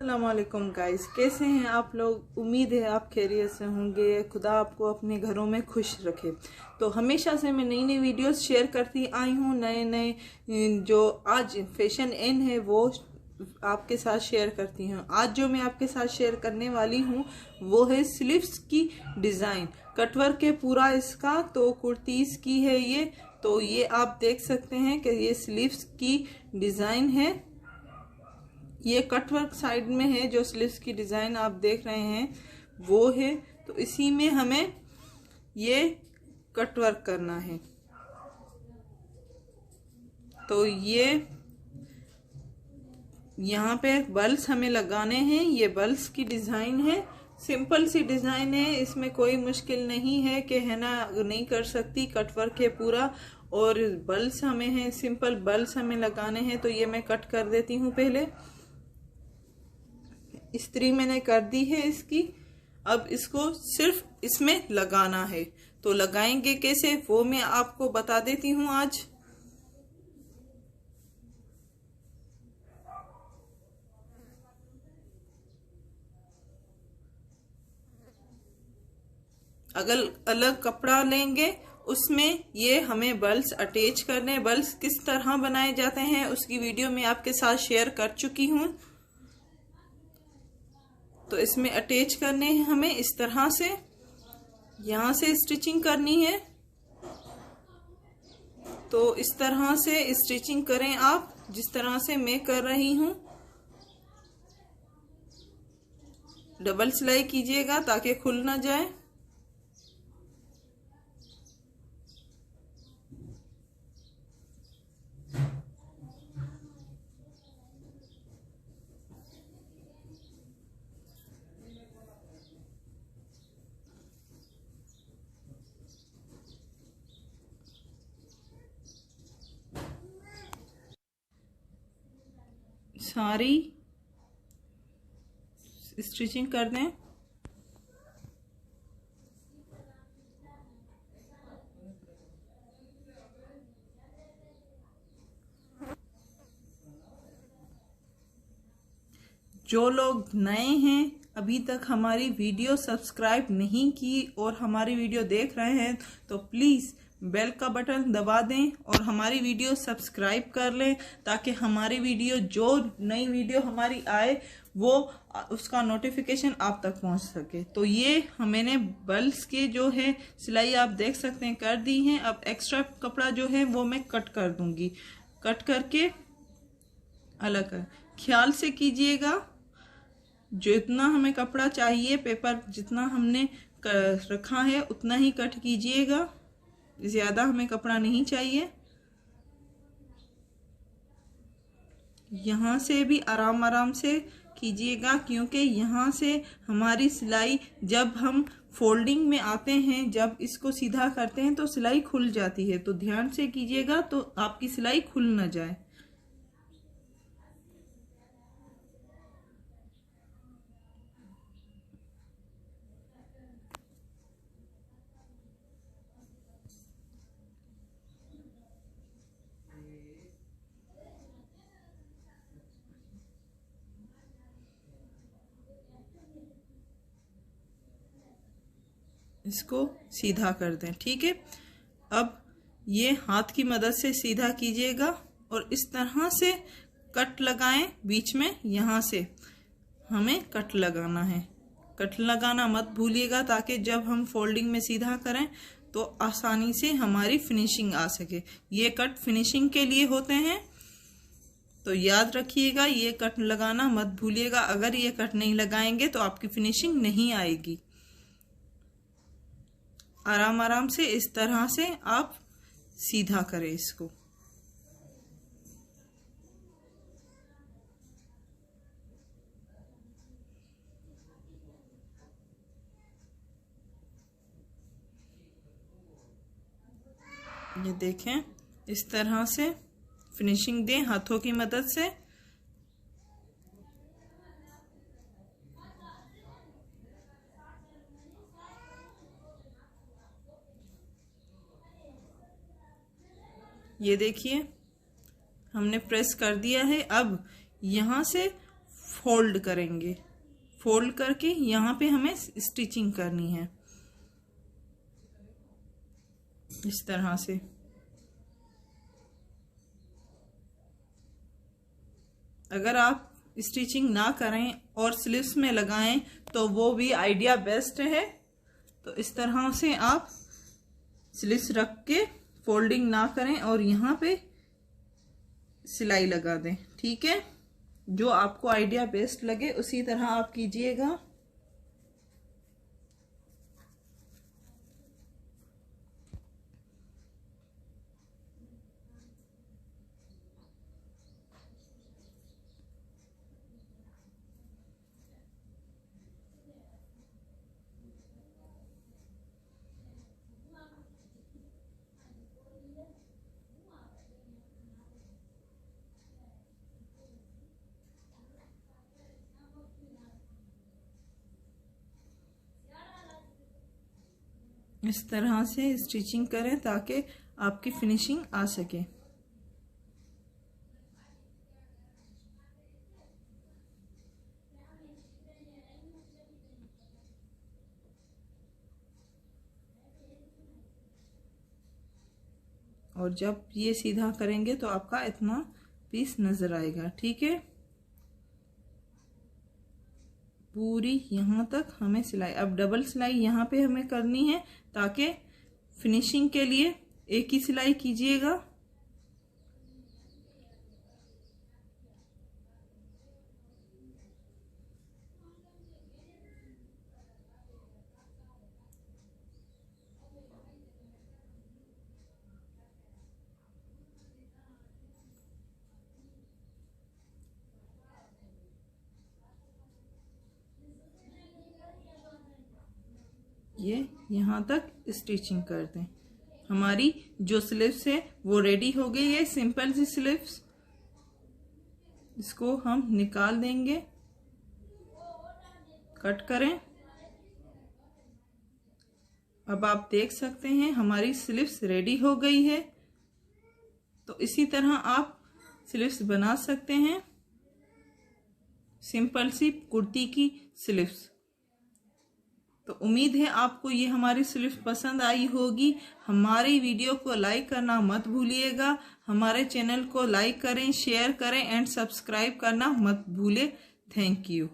अस्सलामुअलैकुम गाइस, कैसे हैं आप लोग। उम्मीद है आप खैरियत से होंगे। खुदा आपको अपने घरों में खुश रखे। तो हमेशा से मैं नई नई वीडियोस शेयर करती आई हूँ। नए नए जो आज फैशन इन है वो आपके साथ शेयर करती हूँ। आज जो मैं आपके साथ शेयर करने वाली हूँ वो है स्लीव्स की डिज़ाइन। कटवर्क है पूरा इसका, तो कुर्तीज़ की है ये। तो ये आप देख सकते हैं कि ये स्लीव्स की डिज़ाइन है। ये कटवर्क साइड में है, जो स्लीव्स की डिजाइन आप देख रहे हैं वो है। तो इसी में हमें ये कटवर्क करना है। तो ये यहाँ पे बल्स हमें लगाने हैं। ये बल्स की डिजाइन है, सिंपल सी डिजाइन है, इसमें कोई मुश्किल नहीं है कि है ना नहीं कर सकती। कटवर्क है पूरा और बल्स हमें है, सिंपल बल्स हमें लगाने हैं। तो ये मैं कट कर देती हूँ। पहले इस्त्री मैंने कर दी है इसकी। अब इसको सिर्फ इसमें लगाना है। तो लगाएंगे कैसे वो मैं आपको बता देती हूँ आज। अगर अलग कपड़ा लेंगे उसमें ये हमें बल्स अटैच करने। बल्स किस तरह बनाए जाते हैं उसकी वीडियो मैं आपके साथ शेयर कर चुकी हूँ। तो इसमें अटैच करने हैं हमें इस तरह से। यहाँ से स्टिचिंग करनी है। तो इस तरह से स्टिचिंग करें आप, जिस तरह से मैं कर रही हूँ। डबल सिलाई कीजिएगा ताकि खुल ना जाए। सारी स्टिचिंग कर दें। जो लोग नए हैं, अभी तक हमारी वीडियो सब्सक्राइब नहीं की और हमारी वीडियो देख रहे हैं, तो प्लीज़ बेल का बटन दबा दें और हमारी वीडियो सब्सक्राइब कर लें, ताकि हमारी वीडियो जो नई वीडियो हमारी आए वो उसका नोटिफिकेशन आप तक पहुंच सके। तो ये मैंने बल्स के जो है सिलाई आप देख सकते हैं कर दी है। अब एक्स्ट्रा कपड़ा जो है वो मैं कट कर दूंगी। कट करके अलग कर ख्याल से कीजिएगा। जितना हमें कपड़ा चाहिए, पेपर जितना हमने रखा है उतना ही कट कीजिएगा। ज्यादा हमें कपड़ा नहीं चाहिए। यहाँ से भी आराम आराम से कीजिएगा, क्योंकि यहाँ से हमारी सिलाई जब हम फोल्डिंग में आते हैं, जब इसको सीधा करते हैं तो सिलाई खुल जाती है। तो ध्यान से कीजिएगा तो आपकी सिलाई खुल ना जाए। इसको सीधा कर दें, ठीक है। अब ये हाथ की मदद से सीधा कीजिएगा और इस तरह से कट लगाएं बीच में। यहाँ से हमें कट लगाना है। कट लगाना मत भूलिएगा, ताकि जब हम फोल्डिंग में सीधा करें तो आसानी से हमारी फिनिशिंग आ सके। ये कट फिनिशिंग के लिए होते हैं, तो याद रखिएगा ये कट लगाना मत भूलिएगा। अगर ये कट नहीं लगाएंगे तो आपकी फिनिशिंग नहीं आएगी। आराम आराम से इस तरह से आप सीधा करें इसको। ये देखें, इस तरह से फिनिशिंग दें हाथों की मदद से। ये देखिए हमने प्रेस कर दिया है। अब यहाँ से फोल्ड करेंगे। फोल्ड करके यहाँ पे हमें स्टिचिंग करनी है इस तरह से। अगर आप स्टिचिंग ना करें और स्लीव्स में लगाएं तो वो भी आइडिया बेस्ट है। तो इस तरह से आप स्लीव्स रख के फोल्डिंग ना करें और यहाँ पे सिलाई लगा दें। ठीक है, जो आपको आइडिया बेस्ट लगे उसी तरह आप कीजिएगा। इस तरह से स्टिचिंग करें ताकि आपकी फिनिशिंग आ सके। और जब ये सीधा करेंगे तो आपका इतना पीस नजर आएगा। ठीक है, पूरी यहाँ तक हमें सिलाई, अब डबल सिलाई यहाँ पे हमें करनी है ताकि फिनिशिंग के लिए एक ही सिलाई कीजिएगा। ये यहाँ तक स्टिचिंग कर दें। हमारी जो स्लीव्स है वो रेडी हो गई है, सिंपल सी स्लीव्स। इसको हम निकाल देंगे, कट करें। अब आप देख सकते हैं हमारी स्लीव्स रेडी हो गई है। तो इसी तरह आप स्लीव्स बना सकते हैं, सिंपल सी कुर्ती की स्लीव्स। तो उम्मीद है आपको ये हमारी स्लीव्स पसंद आई होगी। हमारी वीडियो को लाइक करना मत भूलिएगा। हमारे चैनल को लाइक करें, शेयर करें एंड सब्सक्राइब करना मत भूलें। Thank you.